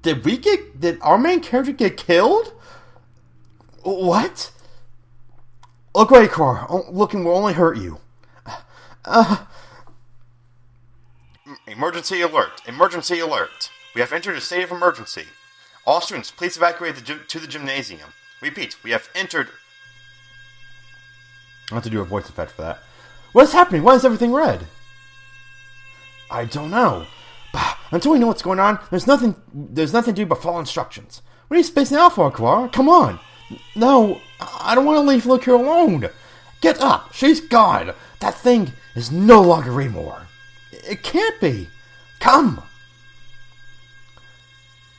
Did our main character get killed? What? Look away, Car. Looking will only hurt you. Emergency alert. Emergency alert. We have entered a state of emergency. All students, please evacuate to the gymnasium. Repeat, we have entered... I have to do a voice effect for that. What is happening? Why is everything red? I don't know. Until we know what's going on, there's nothing to do but follow instructions. What are you spacing out for, Kawara? Come on. No, I don't want to leave Luke here alone. Get up. She's gone. That thing is no longer Remor. It can't be. Come.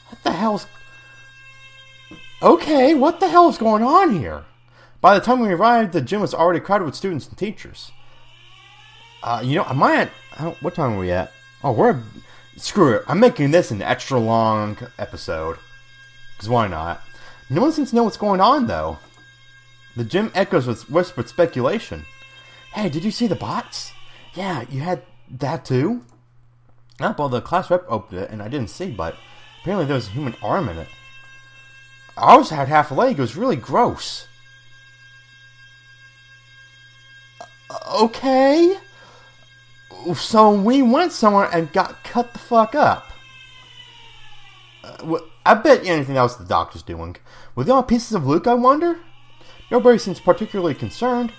What the hell's... Okay, what the hell is going on here? By the time we arrived, the gym was already crowded with students and teachers. Am I at... What time are we at? Oh, screw it. I'm making this an extra long episode. Because why not? No one seems to know what's going on, though. The gym echoes with whispered speculation. Hey, did you see the bots? Yeah, you had that too? Well, the class rep opened it, and I didn't see, but apparently there was a human arm in it. Ours had half a leg. It was really gross. Okay. So we went somewhere and got cut the fuck up. I bet anything else the doctor's doing. Were they all pieces of Luke, I wonder? Nobody seems particularly concerned,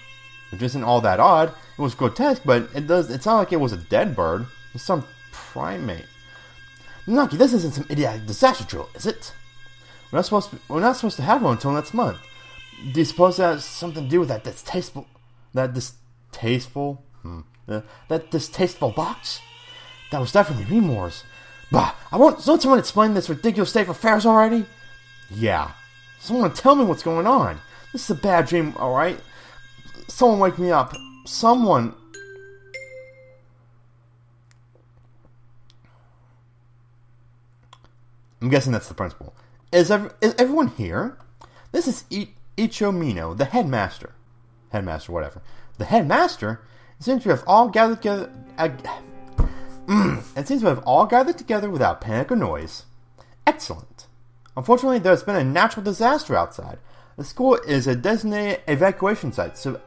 which isn't all that odd. It was grotesque, but it's not like it was a dead bird. It's some primate. Naki, this isn't some idiotic disaster drill, is it? We're not supposed to have one until next month. Do you suppose that has something to do with that distasteful box? That was definitely Remor's. Bah! Don't someone explain this ridiculous state of affairs already? Yeah. Someone tell me what's going on. This is a bad dream, alright? Someone wake me up. Someone... I'm guessing that's the principal. Is everyone here? This is Icho Mino, the headmaster. Headmaster, whatever. The headmaster? It seems to have all gathered together... It seems to have all gathered together without panic or noise. Excellent. Unfortunately, there's been a natural disaster outside. The school is a designated evacuation site, so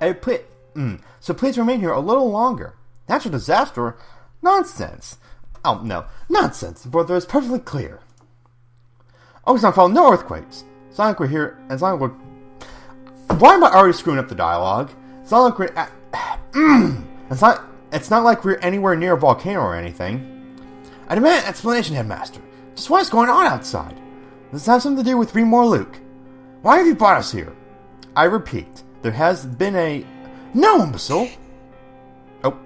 please remain here a little longer. Natural disaster? Nonsense. Oh, no. Nonsense. The brother is perfectly clear. Oh, it's not following no earthquakes. It's not like we're here... It's not like we're... Why am I already screwing up the dialogue? It's not like we're... It's not like we're anywhere near a volcano or anything. I demand an explanation, Headmaster. Just what is going on outside? Does this have something to do with Remor Luke? Why have you brought us here? I repeat, there has been a... No, imbecile! Oh.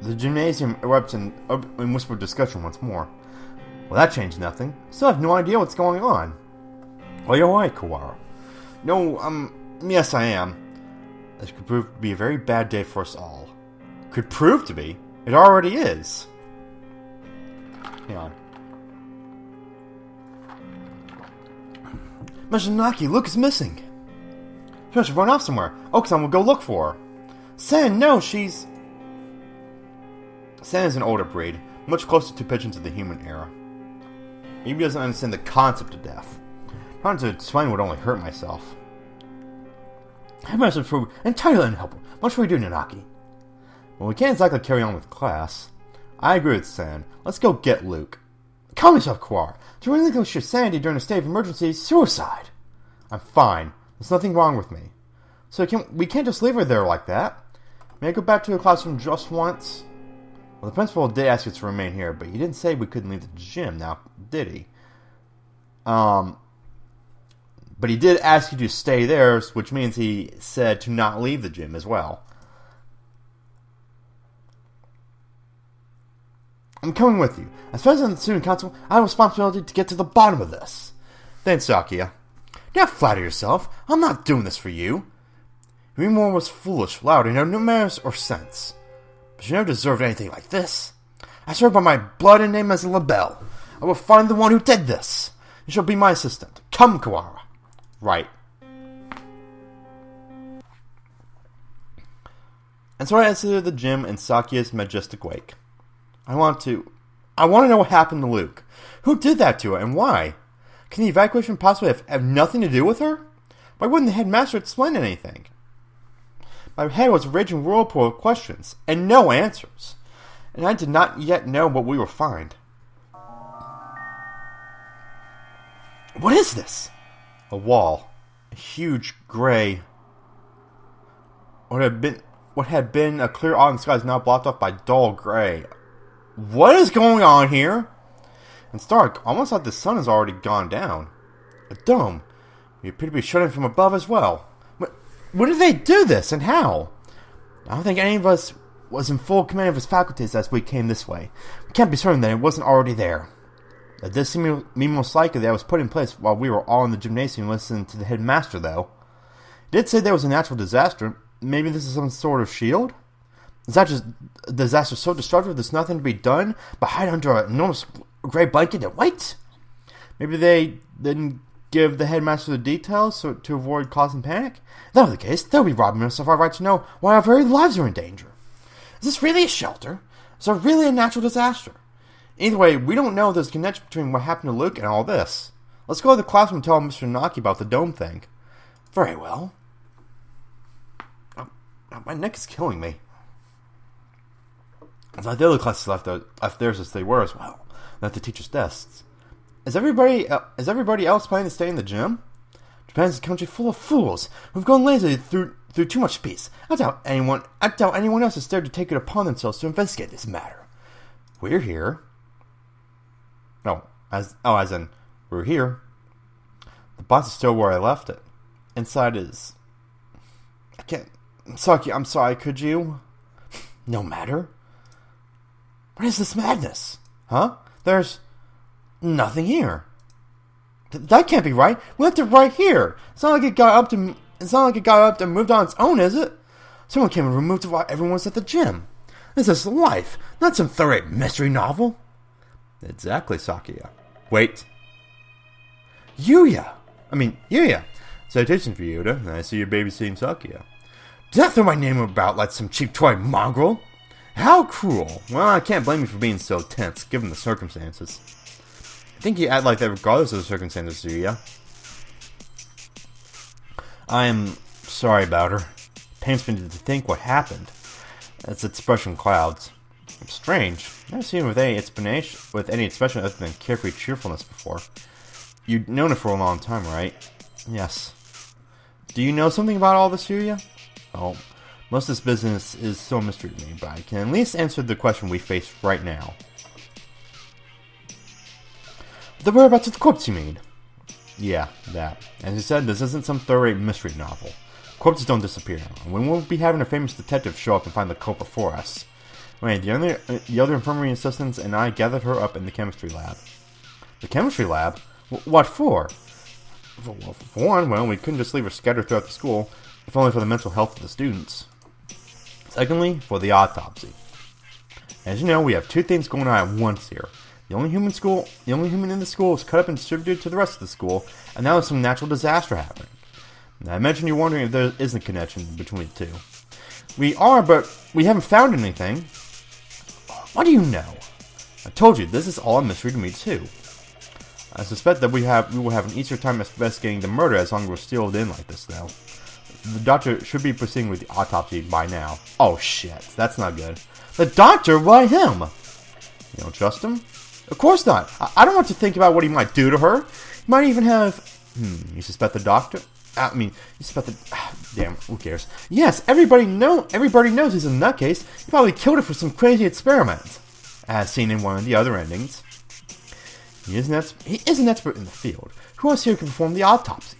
The gymnasium erupts in whispered discussion once more. Well, that changed nothing. Still have no idea what's going on. Well, you're right, Kawara. No, yes I am. This could prove to be a very bad day for us all. Could prove to be? It already is. Hang on. Mizunaki, Luke is missing. She must have run off somewhere. Okusan will go look for her. Sen, no, she's... Sen is an older breed, much closer to pigeons of the human era. Maybe doesn't understand the concept of death. Trying to explain would only hurt myself. Headmaster proved entirely unhelpful. What should we do, Nanaki? Well, we can't exactly carry on with class. I agree with San. Let's go get Luke. Calm yourself, Kawara. To relinquish your sanity during a state of emergency is suicide. I'm fine. There's nothing wrong with me. So we can't just leave her there like that. May I go back to the classroom just once? Well, the principal did ask us to remain here, but he didn't say we couldn't leave the gym now, did he? But he did ask you to stay there, which means he said to not leave the gym as well. I'm coming with you. As president of the student council, I have a responsibility to get to the bottom of this. Then Sakia. Do not flatter yourself. I'm not doing this for you. Remor was foolish, loud, and had no manners or sense. But she never deserved anything like this. I swear by my blood and name as a labelle. I will find the one who did this. You shall be my assistant. Come, Kawara. Right. And so I exited the gym in Sakia's majestic wake. I want to I want to know what happened to Luke. Who did that to her, and why? Can the evacuation possibly have nothing to do with her? Why wouldn't the headmaster explain anything? My head was a raging whirlpool of questions, and no answers. And I did not yet know what we would find. What is this? A wall. A huge gray. What had been a clear autumn sky is now blocked off by dull gray. What is going on here? It's dark, almost like the sun has already gone down. A dome. You appear to be shut in from above as well. When did they do this, and how? I don't think any of us was in full command of his faculties as we came this way. We can't be certain that it wasn't already there. It does seem to me most likely that it was put in place while we were all in the gymnasium listening to the headmaster, though. He did say there was a natural disaster. Maybe this is some sort of shield? Is that just a disaster so destructive there's nothing to be done but hide under an enormous gray blanket and wait? Maybe they didn't give the headmaster the details to avoid causing panic? If that were the case, they'll be robbing us of our right to know why our very lives are in danger. Is this really a shelter? Is there really a natural disaster? Either way, we don't know if there's a connection between what happened to Luke and all this. Let's go to the classroom and tell Mr. Naki about the dome thing. Very well. My neck is killing me. It's like the other classes left theirs as they were as well. Left the teachers' desks. Is everybody else planning to stay in the gym? Japan's a country full of fools who've gone lazy through too much peace. I doubt anyone else has dared to take it upon themselves to investigate this matter. We're here. As in, we're here. The box is still where I left it. Inside is... I can't... Saki, I'm sorry, could you? No matter. What is this madness? Huh? There's nothing here. That can't be right. We left it right here. It's not like it got up and moved on its own, is it? Someone came and removed it while everyone was at the gym. This is life, not some third-rate mystery novel. Exactly, Sakuya. Wait. Yuya! Citation for you, Yuda. I see you're babysitting Sakuya. Did I throw my name about like some cheap toy mongrel? How cruel. Well, I can't blame you for being so tense, given the circumstances. I think you act like that regardless of the circumstances, Yuya. I am sorry about her. It pains me to think what happened. Its expression clouds. It's strange. I've never seen her with any expression other than carefree cheerfulness before. You've known her for a long time, right? Yes. Do you know something about all this, Yuya? Oh, most of this business is still a mystery to me, but I can at least answer the question we face right now. The whereabouts of the corpse, you mean? Yeah, that. As you said, this isn't some third-rate mystery novel. Corpses don't disappear, and we won't be having a famous detective show up and find the culprit for us. Wait, the other infirmary assistants and I gathered her up in the chemistry lab. The chemistry lab? What for? For one, we couldn't just leave her scattered throughout the school, if only for the mental health of the students. Secondly, for the autopsy. As you know, we have two things going on at once here. The only human in the school is cut up and distributed to the rest of the school, and now there's some natural disaster happening. Now, I imagine you're wondering if there isn't a connection between the two. We are, but we haven't found anything. What do you know? I told you, this is all a mystery to me too. I suspect that we will have an easier time investigating the murder as long as we're sealed in like this, though. The doctor should be proceeding with the autopsy by now. Oh shit, that's not good. The doctor? Why him? You don't trust him? Of course not. I don't want to think about what he might do to her. He might even have... You suspect the doctor? You suspect the... Damn, who cares? Yes, everybody knows he's a nutcase. He probably killed her for some crazy experiment. As seen in one of the other endings. He is an expert in the field. Who else here can perform the autopsy?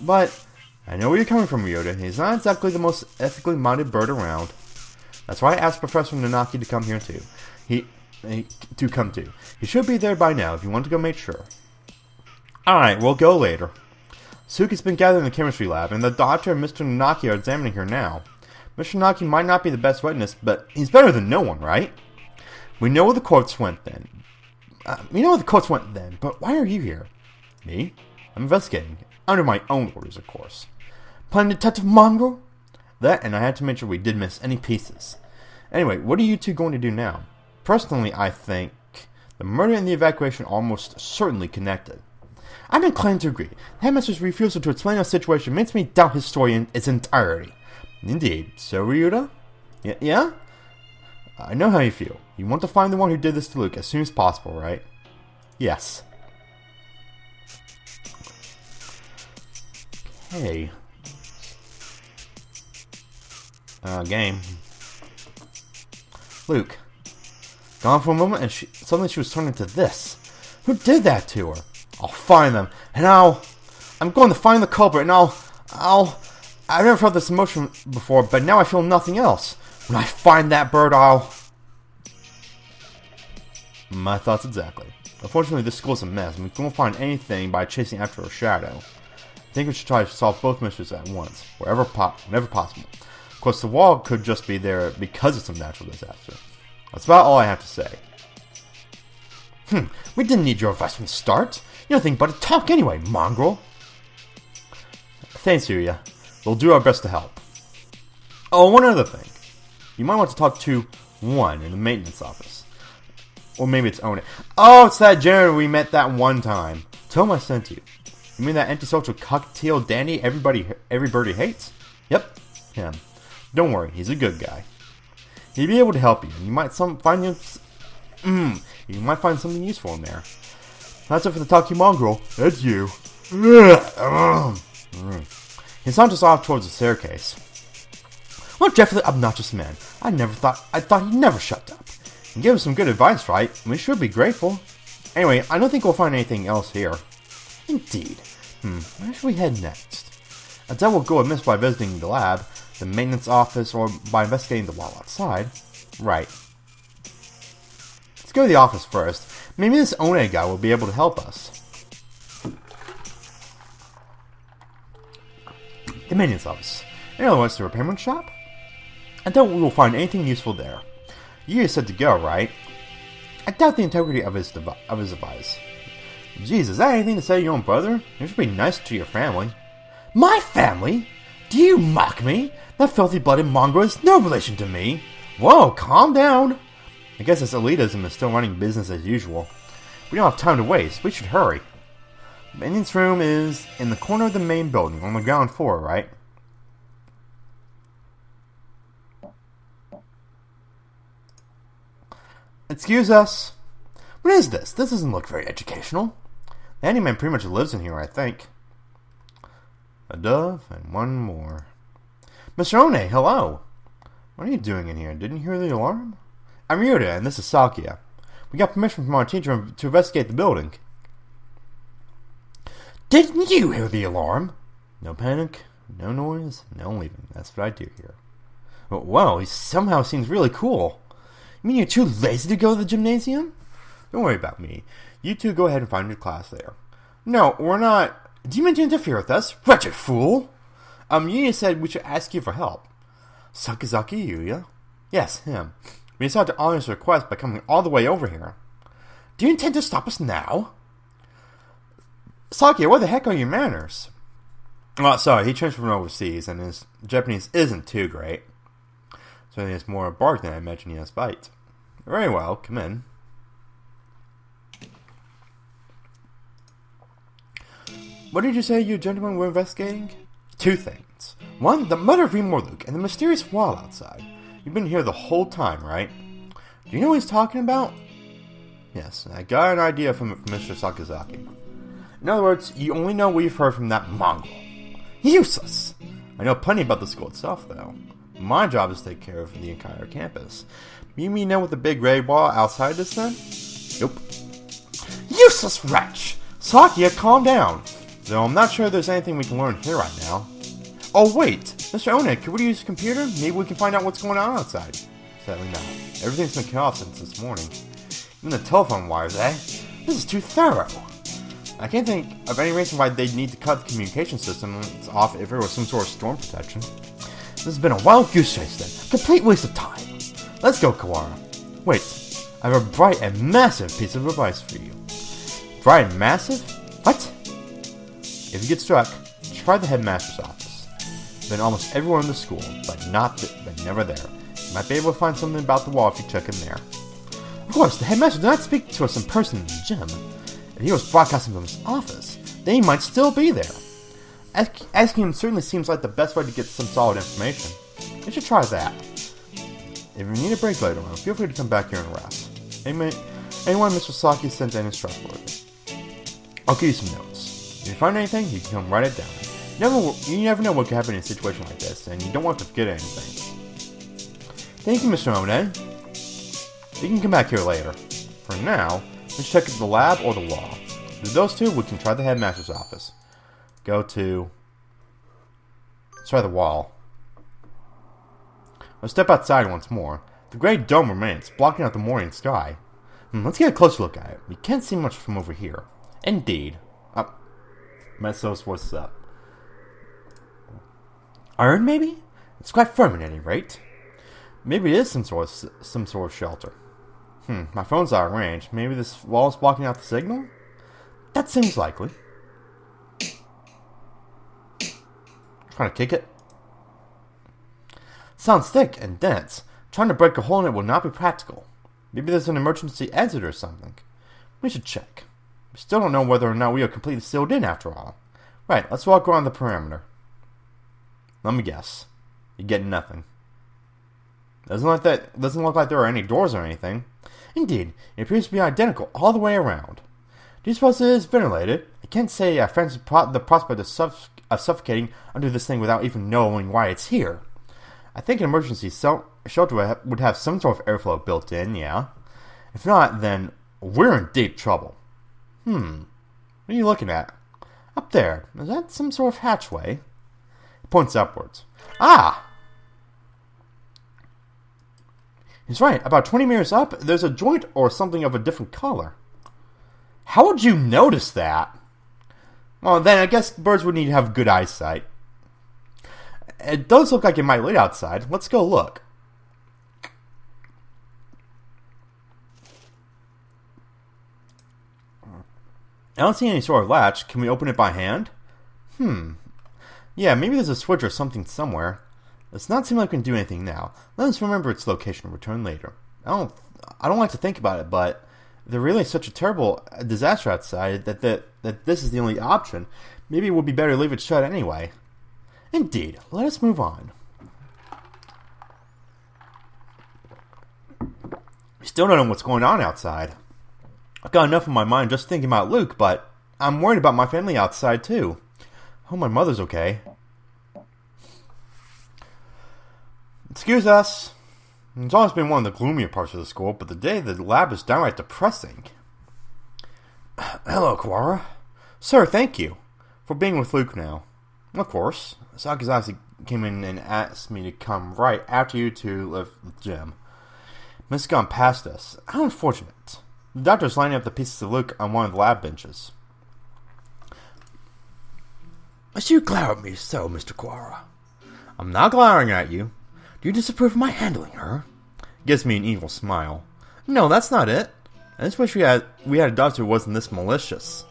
But... I know where you're coming from, Ryota. He's not exactly the most ethically minded bird around. That's why I asked Professor Nanaki to come here too. He should be there by now if you want to go make sure. Alright, we'll go later. Suki's been gathered in the chemistry lab, and the doctor and Mr. Nanaki are examining her now. Mr. Nanaki might not be the best witness, but he's better than no one, right? We know where the corpse went then. But why are you here? Me? I'm investigating. Under my own orders, of course. Playing Detective Mongrel? That, and I had to make sure we didn't miss any pieces. Anyway, what are you two going to do now? Personally, I think The murder and the evacuation are almost certainly connected. I'm inclined to agree. The headmaster's refusal to explain our situation makes me doubt his story in its entirety. Indeed. So, Ryuta? Yeah? I know how you feel. You want to find the one who did this to Luke as soon as possible, right? Yes. Okay. Game. Luke. Gone for a moment, and suddenly she was turning to this. Who did that to her? I'll find them, and I'm going to find the culprit, and I've never felt this emotion before, but now I feel nothing else. When I find that bird, My thoughts exactly. Unfortunately, this school's a mess, and we won't find anything by chasing after a shadow. I think we should try to solve both mysteries at once, whenever possible. Of course, the wall could just be there because of some natural disaster. That's about all I have to say. We didn't need your advice from the start. You're nothing but a talk anyway, mongrel. Thanks, Yuya. We'll do our best to help. Oh, one other thing. You might want to talk to one in the maintenance office. Or maybe it's One. Oh, it's that janitor we met that one time. Tell him I sent you. You mean that antisocial cocktail dandy everybody hates? Yep, him. Don't worry, he's a good guy. He'd be able to help you, and you might find something useful in there. That's it for the Taki mongrel. That's you. He saunters off towards the staircase. What a dreadfully obnoxious man. I thought he'd never shut up. You gave us some good advice, right? We should be grateful. Anyway, I don't think we'll find anything else here. Indeed. Where should we head next? I doubt we'll go amiss by visiting the lab, the maintenance office, or by investigating the wall outside. Right. Let's go to the office first. Maybe this One guy will be able to help us. The maintenance office. In other words, the repairman shop? I doubt we will find anything useful there. You said to go, right? I doubt the integrity of his advice. Jeez, is that anything to say to your own brother? You should be nice to your family. My family? Do you mock me? That filthy-blooded mongrel is no relation to me. Whoa, calm down. I guess this elitism is still running business as usual. We don't have time to waste. We should hurry. The maintenance room is in the corner of the main building, on the ground floor, right? Excuse us. What is this? This doesn't look very educational. The handyman pretty much lives in here, I think. A dove and one more. Mr. One, hello. What are you doing in here? Didn't you hear the alarm? I'm Ryuta, and this is Sakia. We got permission from our teacher to investigate the building. Didn't you hear the alarm? No panic, no noise, no leaving. That's what I do here. Oh, wow, he somehow seems really cool. You mean you're too lazy to go to the gymnasium? Don't worry about me. You two go ahead and find your class there. No, we're not. Do you mean to interfere with us? Wretched fool! Yuya said we should ask you for help. Sakazaki Yuya? Yes, him. We decided to honor his request by coming all the way over here. Do you intend to stop us now? Sakia, what the heck are your manners? Oh, sorry, he transferred from overseas, and his Japanese isn't too great. So he has more bark than I imagine he has bite. Very well, come in. What did you say you gentlemen were investigating? Two things. One, the murder of Rimor-Luke, and the mysterious wall outside. You've been here the whole time, right? Do you know what he's talking about? Yes, I got an idea from Mr. Sakazaki. In other words, you only know what you've heard from that mongrel. Useless! I know plenty about the school itself, though. My job is to take care of the entire campus. You mean know what the big red wall outside is then? Nope. Useless wretch! Sakia, calm down! Though I'm not sure there's anything we can learn here right now. Oh wait! Mr. One, could we use a computer? Maybe we can find out what's going on outside. Sadly not. Everything's been cut off since this morning. Even the telephone wires, eh? This is too thorough. I can't think of any reason why they'd need to cut the communication system off if there was some sort of storm protection. This has been a wild goose chase then. Complete waste of time. Let's go, Kawara. Wait, I have a bright and massive piece of advice for you. Bright and massive? What? If you get struck, try the headmaster's office. Been almost everywhere in the school, but never there. You might be able to find something about the wall if you check in there. Of course, the headmaster did not speak to us in person in the gym. If he was broadcasting from his office, then he might still be there. Asking him certainly seems like the best way to get some solid information. You should try that. If you need a break later on, feel free to come back here and rest. Anyone Mr. Saki sent in is trustworthy. I'll give you some notes. If you find anything, you can come write it down. You never know what could happen in a situation like this, and you don't want to forget anything. Thank you, Mr. Monet. You can come back here later. For now, let's check the lab or the wall. With those two, we can try the headmaster's office. Let's try the wall. Let's step outside once more. The great dome remains, blocking out the morning sky. Let's get a closer look at it. We can't see much from over here. Indeed. Mesos, what's up? Iron, maybe? It's quite firm at any rate. Maybe it is some sort of shelter. My phone's out of range. Maybe this wall is blocking out the signal? That seems likely. Trying to kick it? Sounds thick and dense. Trying to break a hole in it will not be practical. Maybe there's an emergency exit or something. We should check. We still don't know whether or not we are completely sealed in after all. Right, let's walk around the perimeter. Let me guess. You get nothing. Doesn't look like there are any doors or anything. Indeed, it appears to be identical all the way around. Do you suppose it is ventilated? I can't say I fancy the prospect of suffocating under this thing without even knowing why it's here. I think an emergency shelter would have some sort of airflow built in, yeah. If not, then we're in deep trouble. What are you looking at? Up there. Is that some sort of hatchway? He points upwards. Ah! He's right. About 20 meters up, there's a joint or something of a different color. How would you notice that? Well, then I guess birds would need to have good eyesight. It does look like it might lead outside. Let's go look. I don't see any sort of latch. Can we open it by hand? Yeah, maybe there's a switch or something somewhere. Does not seem like we can do anything now. Let us remember its location and return later. I don't like to think about it, but there really is such a terrible disaster outside that this is the only option. Maybe it would be better to leave it shut anyway. Indeed. Let us move on. We still don't know what's going on outside. I've got enough in my mind just thinking about Luke, but I'm worried about my family outside too. I hope my mother's okay. Excuse us. It's always been one of the gloomier parts of the school, but the day of the lab is downright depressing. Hello, Kawara. Sir, thank you for being with Luke now. Of course. Sakazaki came in and asked me to come right after you two left the gym. Miss gone past us. How unfortunate. The doctor's lining up the pieces of Luke on one of the lab benches. Must you glower at me so, Mr. Kawara? I'm not glowering at you. Do you disapprove of my handling her? Gives me an evil smile. No, that's not it. I just wish we had a doctor who wasn't this malicious.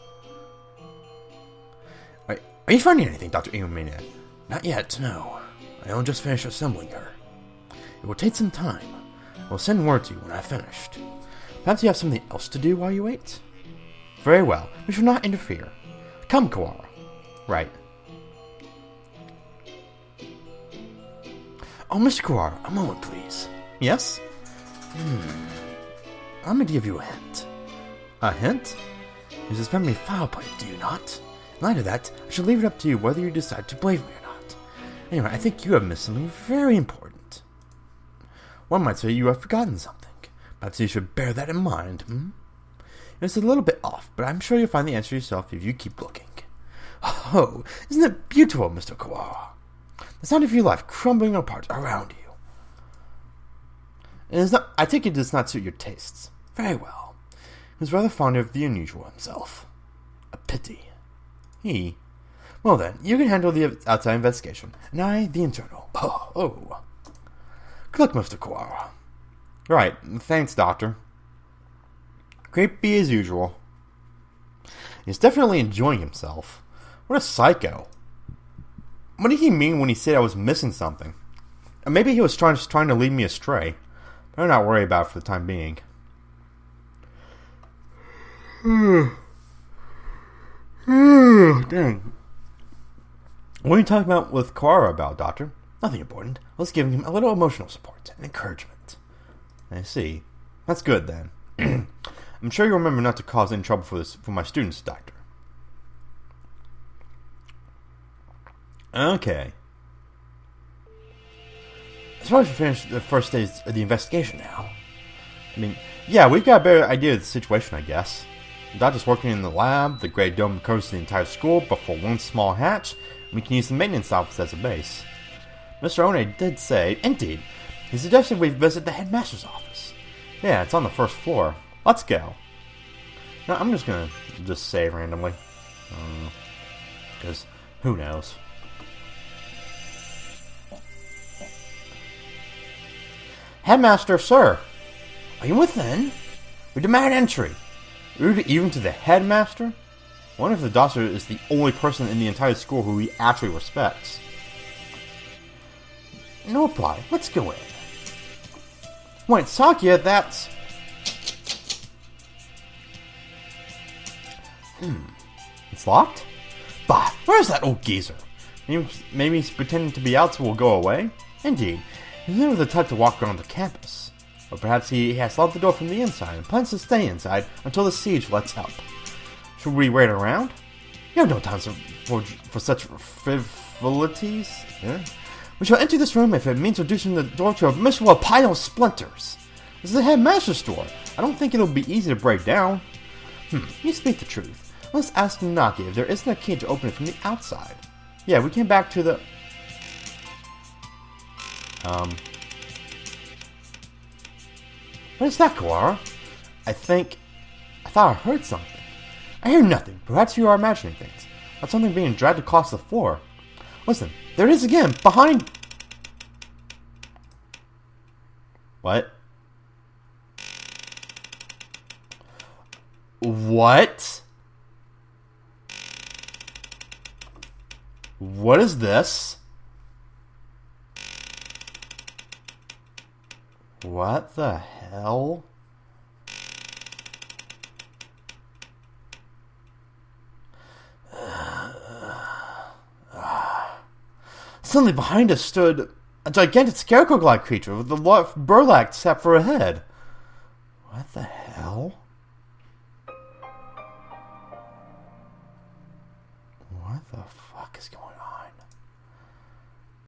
Are you finding anything, Dr. Imamine? Not yet, no. I only just finished assembling her. It will take some time. I will send word to you when I've finished. Perhaps you have something else to do while you wait? Very well. We shall not interfere. Come, Kawara. Right. Oh, Mr. Kawara, a moment, please. Yes? I'm going to give you a hint. A hint? You suspect me of foul play, do you not? In light of that, I shall leave it up to you whether you decide to believe me or not. Anyway, I think you have missed something very important. One might say you have forgotten something. Perhaps you should bear that in mind, It's a little bit off, but I'm sure you'll find the answer yourself if you keep looking. Oh, isn't it beautiful, Mr. Kawara? The sound of your life crumbling apart around you. I take it does not suit your tastes. Very well. He was rather fond of the unusual himself. A pity. Well then, you can handle the outside investigation, and I, the internal. Oh. Good luck, Mr. Kawara. Right, thanks, Doctor. Creepy as usual. He's definitely enjoying himself. What a psycho. What did he mean when he said I was missing something? Maybe he was trying to lead me astray. Better not worry about it for the time being. Dang. What are you talking about with Clara about, Doctor? Nothing important. Let's give him a little emotional support and encouragement. I see. That's good, then. I'm sure you'll remember not to cause any trouble for my students, Doctor. Okay. I suppose we finished the first stage of the investigation now. I mean, yeah, we've got a better idea of the situation, I guess. The doctor's working in the lab, the Great Dome covers the entire school, but for one small hatch, we can use the maintenance office as a base. Mr. One did say, indeed, he suggested we visit the headmaster's office. Yeah, it's on the first floor. Let's go. Now, I'm just gonna say randomly. Because who knows? Headmaster, sir. Are you within? We demand entry. Rude even to the headmaster? I wonder if the doctor is the only person in the entire school who he actually respects. No reply. Let's go in. Wait, Sakya, that's... It's locked? Bah, where's that old geezer? Maybe he's pretending to be out so we'll go away? Indeed, he's never the type to walk around the campus. Or perhaps he has locked the door from the inside and plans to stay inside until the siege lets up. Should we wait around? You have no time for such frivolities. Yeah? We shall enter this room if it means reducing the door to a miserable pile of splinters. This is the headmaster's door. I don't think it'll be easy to break down. You speak the truth. Let's ask Naki if there isn't a key to open it from the outside. Yeah, we came back to the... What is that, Kawara? I thought I heard something. I hear nothing. Perhaps you are imagining things. That's something being dragged across the floor. Listen, there it is again, behind... What? What? What is this? What the hell? Suddenly behind us stood a gigantic scarecrow-like creature with a large burlap sap for a head. What the hell?